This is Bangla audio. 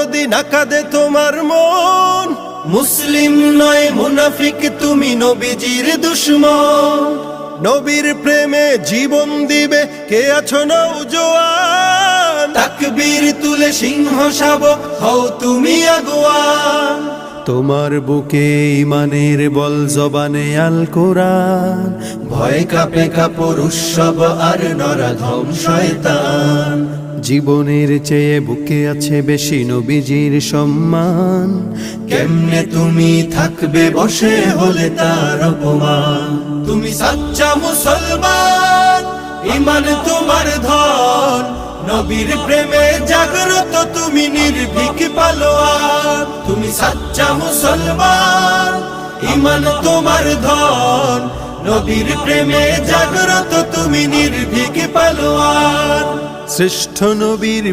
যদি না কাঁদে তোমার মন, মুসলিম নয় মুনাফিক তুমি নবীজির দুশমন। নবীর প্রেমে জীবন দিবে কে আছো নওজোয়ান, তাকবীর তুলে সিংহ শাবক হও তুমি আগুয়ান। তোমার বুকে ইমানের বল জবানে আল কোরআন, ভয় কাঁপে কাপড় উৎসব আর নরাধম শয়তান। জীবনের চেয়ে বুকে আছে বেশি নবীজির সম্মান, কেমনে তুমি থাকবে বসে হলে তার অপমান। তুমি সাচ্চা মুসলমান, ইমান তোমার ধন, নবীর প্রেমে জাগ্রত তুমি নির্ভীক পালোয়ান। তুমি সাচ্চা মুসলমান, ইমান তোমার ধন, নবীর প্রেমে জাগ্রত তুমি নির্ভীক পালোয়ান। শ্রেষ্ঠ নবীর